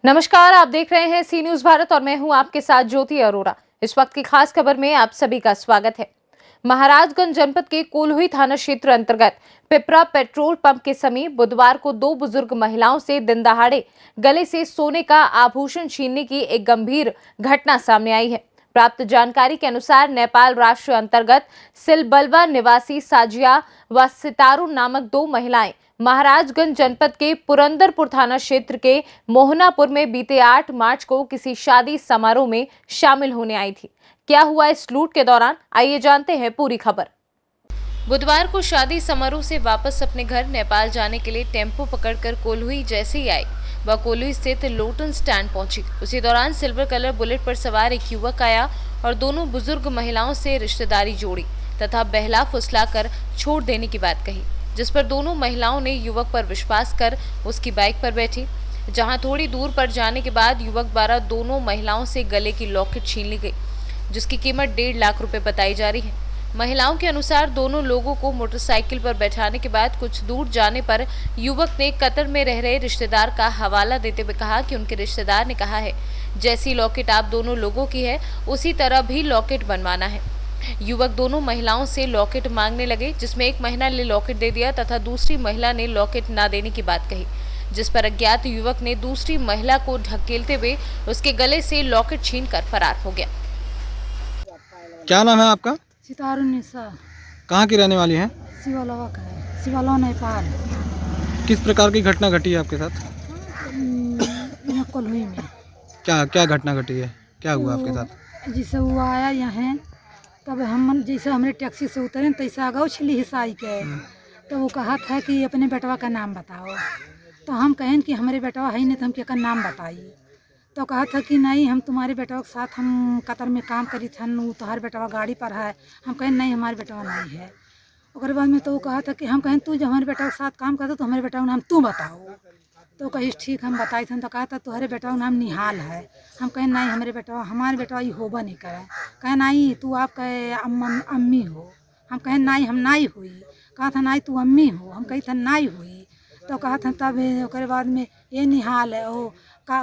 नमस्कार, आप देख रहे हैं सी न्यूज भारत और मैं हूं आपके साथ ज्योति अरोरा। इस वक्त की खास खबर में आप सभी का स्वागत है। महाराजगंज जनपद के कोल्हुई थाना क्षेत्र अंतर्गत पिपरा पेट्रोल पंप के समीप बुधवार को दो बुजुर्ग महिलाओं से दिन दहाड़े गले से सोने का आभूषण छीनने की एक गंभीर घटना सामने आई है। प्राप्त जानकारी के अनुसार नेपाल राष्ट्र अंतर्गत सिलबलवा निवासी साजिया व सितारू नामक दो महिलाएं महाराजगंज जनपद के पुरंदरपुर थाना क्षेत्र के मोहनापुर में बीते 8 मार्च को किसी शादी समारोह में शामिल होने आई थी। क्या हुआ इस लूट के दौरान, आइए जानते हैं पूरी खबर। बुधवार को शादी समारोह से वापस अपने घर नेपाल जाने के लिए टेम्पो पकड़कर कोल्हुई जैसे ही आई वह कोल्हुई स्थित लोटन स्टैंड पहुंची। उसी दौरान सिल्वर कलर बुलेट पर सवार एक युवक आया और दोनों बुजुर्ग महिलाओं से रिश्तेदारी जोड़ी तथा बहला फुसलाकर छोड़ देने की बात कही, जिस पर दोनों महिलाओं ने युवक पर विश्वास कर उसकी बाइक पर बैठी। जहां थोड़ी दूर पर जाने के बाद युवक द्वारा दोनों महिलाओं से गले की लॉकेट छीन ली गई, जिसकी कीमत 1.5 लाख रुपए बताई जा रही है। महिलाओं के अनुसार दोनों लोगों को मोटरसाइकिल पर बैठाने के बाद कुछ दूर जाने पर युवक ने कतर में रह रहे रिश्तेदार का हवाला देते हुए कहा कि उनके रिश्तेदार ने कहा है जैसी लॉकेट आप दोनों लोगों की है उसी तरह भी लॉकेट बनवाना है। युवक दोनों महिलाओं से लॉकेट मांगने लगे, जिसमें एक महिला ने लॉकेट दे दिया तथा दूसरी महिला ने लॉकेट ना देने की बात कही, जिस पर अज्ञात युवक ने दूसरी महिला को ढकेलते हुए उसके गले से लॉकेट छीनकर फरार हो गया। क्या नाम है आपका? सितारू निशा। कहाँ की रहने वाली हैं? शिवालवा का है, शिवालवा नेपाल। किस प्रकार की घटना घटी है आपके साथ? यहाँ कोल्हुई में। क्या क्या घटना घटी है? क्या हुआ आपके साथ? जैसे वो आया यहाँ, तब हम जैसे हमारे टैक्सी से उतरे तैसे आगा उछली हिसाई के, तो वो कहा था कि अपने बेटवा का नाम बताओ। तो हम कहें कि हमारे बेटवा है नहीं, तो हम क्या नाम बताइए। तो कहा था कि नहीं, हम तुम्हारे बेटवा के साथ हम कतर में काम करी थन, वो तुम्हारे बेटवा गाड़ी पर है। हम कहें नहीं, हमारे बेटवा नहीं है। और बाद में तो वो कहा था कि हम कहें तू जब हमारे बेटवा के साथ काम करता तो हमारे बेटवा का नाम तू बताओ। तो कही ठीक हम बताई थन। तो कहा था तुम्हारे बेटवा का नाम निहाल है। हम कहें नहीं, हमारे बेटवा ये होबा नहीं करे। कहे नहीं, तू आपका अम्मी हो। हम कहें नहीं, हम नाई हुई। कहा था नहीं, तू अम्मी हो। हम कही था नाई हुई। तो कहा था तब उसके बाद में ये निहाल है हो तो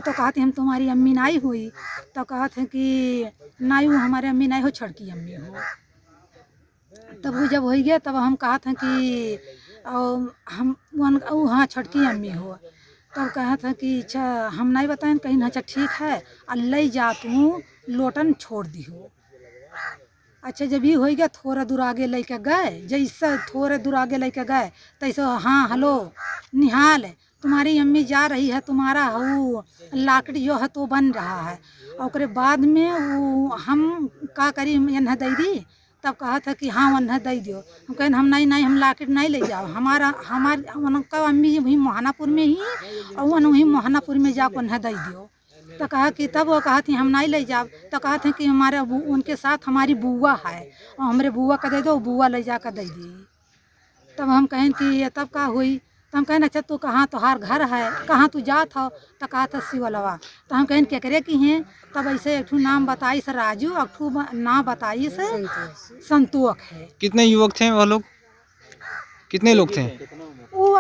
कहा थी हम तुम्हारी अम्मी नाई हुई। तो कहा था कि नाई हो, हमारे अम्मी नाई हो, छड़की अम्मी हो। तब वो जब हो गया तब हम कहा था कि हम हाँ छड़की अम्मी हो। तब कहा था कि अच्छा हम नहीं बताएं। कहीं अच्छा ठीक है, अल्लाह जा तू लोटन छोड़ दी हो। अच्छा जब ये हो गया थोड़ा दूर आगे लेके गए, जैसे थोड़े दूर आगे लेके गए तैसे हाँ हेलो निहाल, तुम्हारी अम्मी जा रही है, तुम्हारा वो लाकड़ी जो है तो बन रहा है। और बाद में वो हम का करी एन्ह दे दी। तब कहा था कि हाँ वन्ह दे दियो। हम कहें हम नहीं, हम लाकेट नहीं ले जाओ। हमारे उनका अम्मी वही मोहनापुर में ही और वही मोहनापुर में जाकर उन्हें दे दियो। तो कहा कि तब वो कहा थी हम नहीं ले जाओ। तो कहा था कि हमारे उनके साथ हमारी बुआ है और हमारे बुआ का दे दो, बुआ ले जा कर दे दी। तब हम कहें कि तब का हुई। तो हम कहें अच्छा तू कहाँ तोहार घर है, कहाँ तू जात हो। तो कहा था शिवलवा। तो हम कहें केकरे की हैं। तब ऐसे एक ठू नाम बताई से राजू, एक ठू नाम बताई से संतोष है। कितने युवक थे वो लोग? कितने लोग थे? वो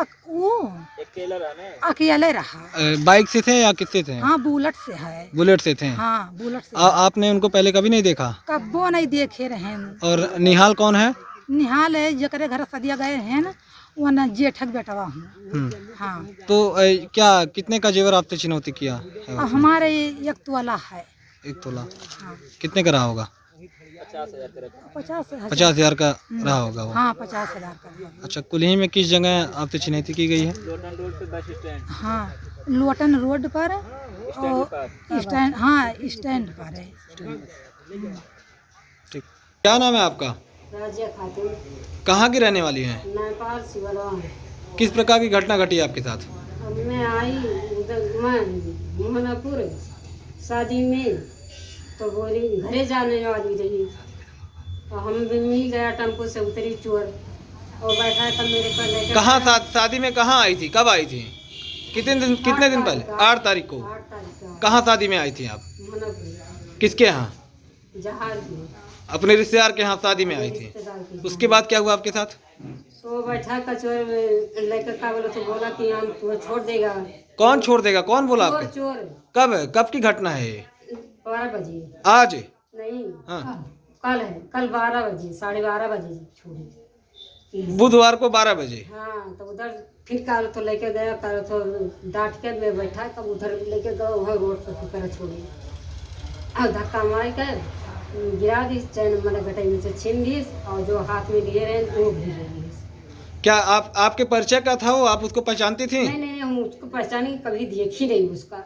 अकेले रहा। बाइक से थे या कितने थे? हाँ बुलेट से है। बुलेट से थे? हाँ बुलेट से। आपने उनको पहले कभी नहीं देखा? कब्बो नहीं देखे रहे। और निहाल कौन है? निहाल है जकरे घर सदिया गए हैं ना, वो न जेठक बेटवा हूँ। हाँ तो क्या कितने का जेवर आपने चिन्हौती किया है? हमारे एक तोला है। 1 तोला। हाँ कितने का रहा होगा? 50,000 का रहा होगा वो। हाँ 50,000 का। अच्छा, कुल्ही में किस जगह आपसे चिन्हौती की गई है? हाँ लोटन रोड पर और स्टैंड, हाँ स्टैंड पर है। ठीक। क्या नाम है आपका? राजिया खातून। कहाँ की रहने वाली हैं? नेपाल शिवलवा। किस प्रकार की घटना घटी आपके साथ? अब मैं आई उधर मोहनापुर शादी में, तो बोली घरे जाने वाली रही और हम मिल गया टेम्पो से उतरी चोर और बैठा था मेरे पर लेकर। कहाँ शादी में कहाँ आई थी? कब आई थी? कितने दिन पहले? 8 तारीख को। 8 तारीख का। कहाँ शादी में आई थी आप? मोहनापुर किसके यहाँ? जहाज में। अपने रिश्तेदार के यहाँ शादी में आई थी। रिश्तेदार की। उसके बाद क्या हुआ आपके साथ? तो वो बैठा कचोर में लेकर का बोला, तो बोला कि हम तुम्हें छोड़ देगा। कौन छोड़ देगा? कौन बोला चोर आपके? चोर कब की घटना है ये? 12 बजे आज? नहीं, हाँ, कल है, कल 12 बजे 12:30 बजे छोड़ी। बुधवार को 12 बजे। हाँ, तो उधर फिर काल तो लेके गया, काल तो डांट के में बैठा, तब उधर लेके गया, वहाँ रोड पर कर छोड़ी। और धक्का मार कर गिरा दी, चैन मतलब गटाई में से छीन दी, और जो हाथ में लिए रहे वो भी ले ली। क्या आपके परिचय का था वो? आप उसको पहचानती थी? नहीं, हम उसको पहचानी, कभी देखी नहीं उसका।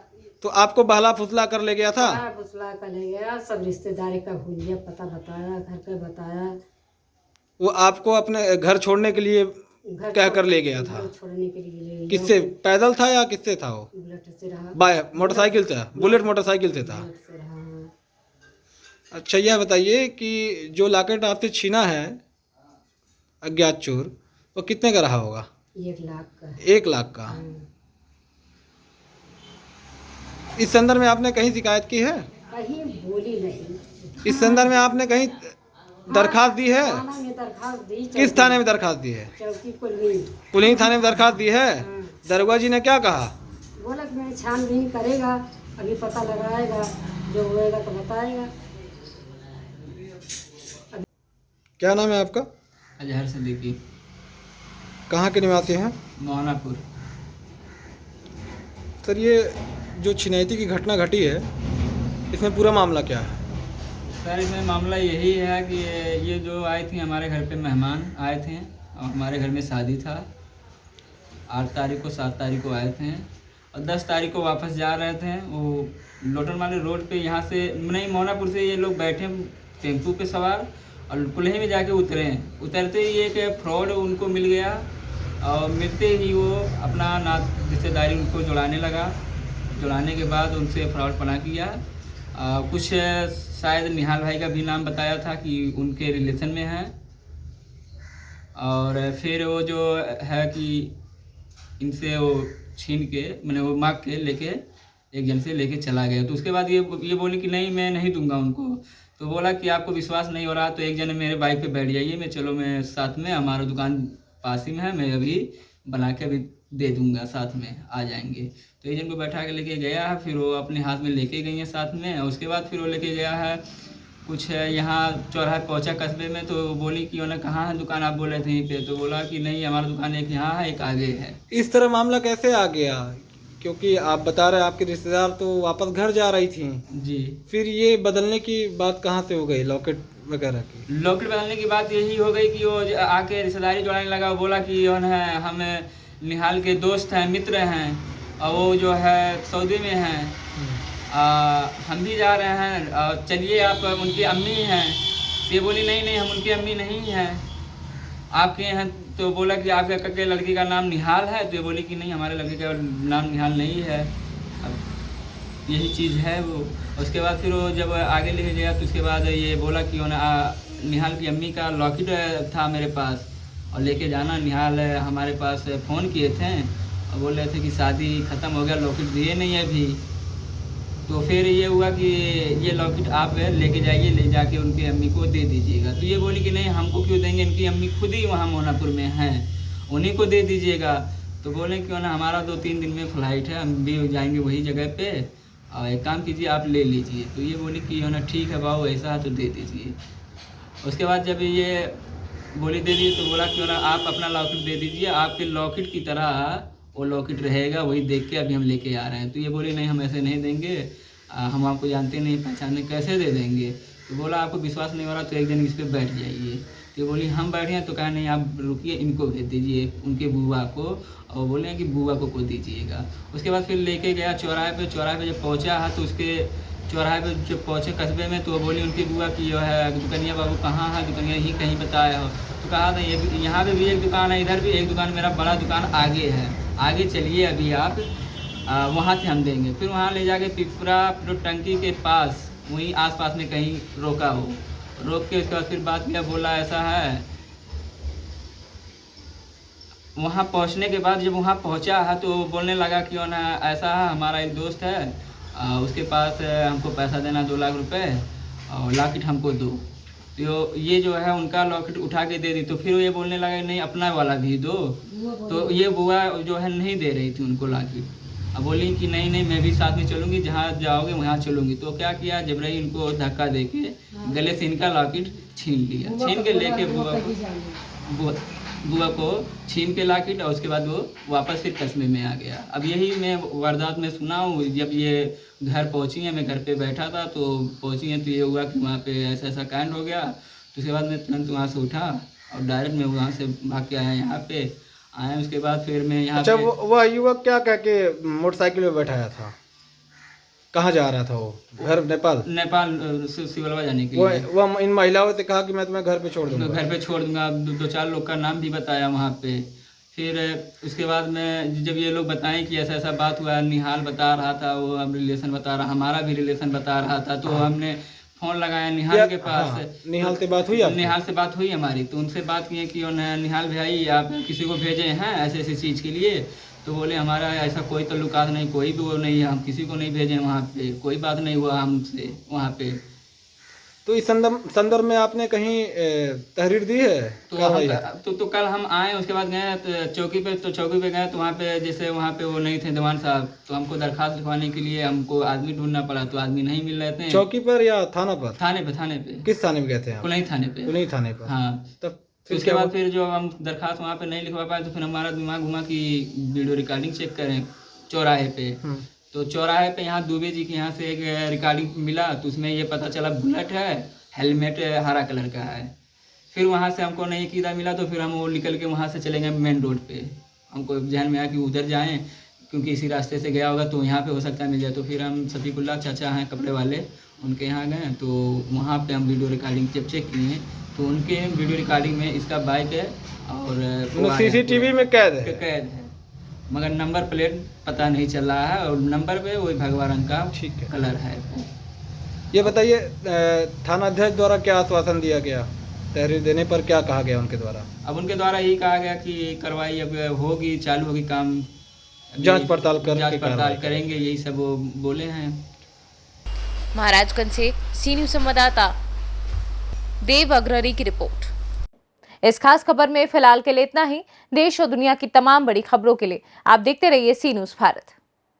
तो आपको बहला फुसला कर ले गया था? सारा फुसला कर ले गया, सब रिश्तेदारी का भूलिया पता बताया, घर का बताया। वो आपको अपने घर छोड़ने के लिए घर कह कर ले गया था? घर छोड़ने के लिए ले गया। किससे? पैदल था या किससे था वो? बुलेट से रहा, बाय मोटरसाइकिल से? बुलेट मोटरसाइकिल से था। बुलेट से रहा। अच्छा, यह बताइए कि जो लॉकेट आपसे छीना है अज्ञात चोर, वो कितने का रहा होगा? 1 लाख का। 1 लाख का। इस संदर्भ में आपने कहीं शिकायत की है? कहीं बोली नहीं। इस संदर्भ में आपने कहीं दरखास्त दी है? थाना में दरखास्त दी। किस थाने में दरखास्त दी है? चौकी कुलवी। पुलिस थाने में दरखास्त दी है? हाँ। दरोगा जी ने क्या कहा? बोला कि मैं छानबीन करेगा, अभी पता लगाएगा, जो होएगा तो बताएगा। क्या नाम है आपका? अजहर सिद्दीकी, कहाँ के निवासी हैं? मोहनापुर। सर, ये जो छिनैती की घटना घटी है, इसमें पूरा मामला क्या है? सर, इसमें मामला यही है कि ये जो आए थे हमारे घर पे, मेहमान आए थे और हमारे घर में शादी था। 8 तारीख को 7 तारीख को आए थे और 10 तारीख को वापस जा रहे थे। वो लोटन वाले रोड पे, यहाँ से नहीं, मोहनापुर से ये लोग बैठे टेम्पू पे सवार और कुल्हे में जाके उतरते ही एक फ्रॉड उनको मिल गया और मिलते ही वो अपना रिश्तेदारी उनको जुड़ाने लगा। जुड़ाने के बाद उनसे फ्रॉडपना किया। कुछ शायद निहाल भाई का भी नाम बताया था कि उनके रिलेशन में है, और फिर वो जो है कि इनसे वो छीन के, मैंने वो मांग के लेके एक जन से लेके चला गया। तो उसके बाद ये बोली कि नहीं, मैं नहीं दूंगा उनको। तो बोला कि आपको विश्वास नहीं हो रहा तो एक जन मेरे बाइक पे बैठ जाइए, मैं साथ में, हमारा दुकान पास ही में है, मैं अभी बना के अभी दे दूंगा, साथ में आ जाएंगे। तो एक जन को बैठा के लेके गया है, फिर वो अपने हाथ में लेके गई है साथ में। और उसके बाद फिर वो लेके गया है कुछ यहाँ चौराहे पहुँचा कस्बे में। तो बोली कि उन्हें कहाँ है दुकान, आप बोल रहे थे यहीं पे। तो बोला कि नहीं, हमारा दुकान एक यहाँ है, एक आगे है। इस तरह मामला कैसे आ गया? क्योंकि आप बता रहे आपके रिश्तेदार तो वापस घर जा रही थी जी। फिर ये बदलने की बात कहाँ से हो गई, लॉकेट वगैरह की? लॉकेट बदलने की बात यही हो गई कि वो आके रिश्तेदारी जोड़ाने लगा। वो बोला कि हम निहाल के दोस्त हैं, मित्र हैं, और वो जो है सऊदी में हैं, हम भी जा रहे हैं, चलिए आप उनकी अम्मी हैं। ये बोली नहीं, हम उनकी अम्मी नहीं हैं, आपके हैं। तो बोला कि आपके लड़के का नाम निहाल है। तो ये बोली कि नहीं, हमारे लड़के का नाम निहाल नहीं है। अब यही चीज़ है वो। उसके बाद फिर वो जब आगे लेके गया तो उसके बाद ये बोला कि निहाल की अम्मी का लॉकेट था मेरे पास और लेके जाना। निहाल हमारे पास फ़ोन किए थे और बोल रहे थे कि शादी ख़त्म हो गया, लॉकेट दिए नहीं है अभी। तो फिर ये हुआ कि ये लॉकेट आप लेके जाइए, ले जाके उनकी अम्मी को दे दीजिएगा। तो ये बोली कि नहीं, हमको क्यों देंगे, इनकी अम्मी खुद ही वहाँ मोहनापुर में हैं, उन्हीं को दे दीजिएगा। तो बोले क्यों ना, हमारा 2-3 दिन में फ़्लाइट है, हम भी जाएंगे वही जगह पे, और एक काम कीजिए आप ले लीजिए। तो ये बोली कि ठीक है बाबू, ऐसा है तो दे दीजिए। उसके बाद जब ये बोली दे दी तो बोला क्यों ना आप अपना लॉकेट दे दीजिए, आपके लॉकेट की तरह वो लॉकेट रहेगा, वही देख के अभी हम लेके आ रहे हैं। तो ये बोली नहीं, हम ऐसे नहीं देंगे, हम आपको जानते नहीं पहचानते, कैसे दे देंगे। तो बोला आपको विश्वास नहीं हो रहा तो एक दिन इस पर बैठ जाइए। तो ये बोली हम बैठे हैं। तो कहा नहीं, आप रुकिए, इनको भेज दीजिए, उनके बुआ को, और बोले कि बुआ को दीजिएगा। उसके बाद फिर लेके गया चौराहे पे जब पहुँचा है तो उसके चौराहे पे जब पहुँचे कस्बे में, तो वो बोली उनकी बुआ की जो है दुकनिया बाबू कहाँ है, दुकनिया ही कहीं बताया हो। तो कहा था ये यहाँ पे भी एक दुकान है, इधर भी एक दुकान, मेरा बड़ा दुकान आगे है, आगे चलिए अभी आप, वहाँ से हम देंगे। फिर वहाँ ले जाके पिपरा पेट्रोल टंकी के पास वहीं आसपास में कहीं रोका हो, रोक के उसके बाद फिर बात किया, बोला ऐसा है। वहाँ पहुँचने के बाद जब वहाँ पहुँचा है तो बोलने लगा कि ऐसा है, हमारा एक दोस्त है, उसके पास हमको पैसा देना 2 लाख रुपए और लॉकेट हमको दो। तो ये जो है उनका लॉकेट उठा के दे दी, तो फिर ये बोलने लगा नहीं अपना वाला भी दो। तो ये बुआ जो है नहीं दे रही थी उनको लॉकेट। अब बोली कि नहीं नहीं मैं भी साथ में चलूँगी, जहाँ जाओगे वहाँ चलूँगी। तो क्या किया, जबरई इनको धक्का दे के गले से इनका लॉकेट छीन लिया। छीन के लेके बुआ को छीन के लॉकेट, और उसके बाद वो वापस फिर कस्बे में आ गया। अब यही मैं वारदात में सुना हूँ। जब ये घर पहुँची हैं, मैं घर पे बैठा था, तो पहुँची हैं तो ये हुआ कि वहाँ पे ऐसा ऐसा कांड हो गया। तो उसके बाद मैं तुरंत वहाँ से उठा और डायरेक्ट मैं वहाँ से भाग के आया यहाँ पे आया। उसके बाद फिर मैं यहाँ अच्छा, पे वह युवक क्या कह के मोटरसाइकिल में बैठाया था? कहाँ जा रहा था वो? घर नेपाल सिवलवा जाने के लिए। वो इन महिलाओं से कहा कि मैं तुम्हें घर पे छोड़ दूंगा। घर पे छोड़ दूंगा। दो चार लोग का नाम भी बताया वहाँ पे। फिर उसके बाद में जब ये लोग बताएं कि ऐसा ऐसा बात हुआ, निहाल बता रहा था, वो अब रिलेशन बता रहा, हमारा भी रिलेशन बता रहा था। तो हमने फ़ोन लगाया निहाल के पास। हाँ, निहाल से बात हुई आपकी? निहाल से बात हुई हमारी। तो उनसे बात किए कि निहाल भाई आप किसी को भेजे हैं ऐसे ऐसी चीज़ के लिए? तो बोले हमारा ऐसा कोई तल्लुकात नहीं, कोई भी वो नहीं है, हम किसी को नहीं भेजे वहाँ पे, कोई बात नहीं हुआ हमसे वहाँ पे। तो इस संदर्भ में आपने कहीं तहरीर दी है? तो कल हम आए, उसके बाद गए तो चौकी पे गए। तो वहाँ पे जैसे वहाँ पे वो नहीं थे दीवान साहब, तो हमको दरखास्त लिखवाने के लिए हमको आदमी ढूंढना पड़ा। तो आदमी नहीं मिल रहे थे। चौकी पर या थाना पर? थाने पे। किस थाने में गए थे आप? कुलई थाने पे। कुलई थाने पर। हाँ। तब फिर उसके बाद फिर जो हम दरखास्त वहाँ पे नहीं लिखवा पाए, तो फिर हमारा दिमाग घुमा कि वीडियो रिकॉर्डिंग चेक करें चौराहे पे। तो चौराहे पे यहाँ दुबे जी के यहाँ से एक रिकॉर्डिंग मिला। तो उसमें ये पता चला बुलेट है, हेलमेट हरा कलर का है। फिर वहाँ से हमको नहीं कीदा मिला, तो फिर हम वो निकल के वहाँ से चले गए मेन रोड पे। हमको जहन में आया कि उधर जाएं, क्योंकि इसी रास्ते से गया होगा तो यहाँ पे हो सकता है मिल जाए। तो फिर हम सतीकुल्ला चाचा हैं कपड़े वाले, उनके यहाँ गए। तो वहाँ पे हम वीडियो रिकॉर्डिंग जब चेक किए तो उनके वीडियो रिकॉर्डिंग में इसका बाइक है और सीसीटीवी में कैद है, मगर नंबर प्लेट पता नहीं चल रहा है। और नंबर पे वही भगवा रंग का कलर है। ये बताइए, थाना अध्यक्ष द्वारा क्या आश्वासन दिया गया? तहरीर देने पर क्या कहा गया उनके द्वारा? अब उनके द्वारा यही कहा गया कि कार्रवाई अब होगी, चालू होगी, काम जांच पड़ताल करेंगे, यही सब वो बोले हैं। महाराजगंज से सी न्यूज़ संवाददाता देव अग्रहरी की रिपोर्ट। इस खास खबर में फिलहाल के लिए इतना ही। देश और दुनिया की तमाम बड़ी खबरों के लिए आप देखते रहिए सी न्यूज़ भारत।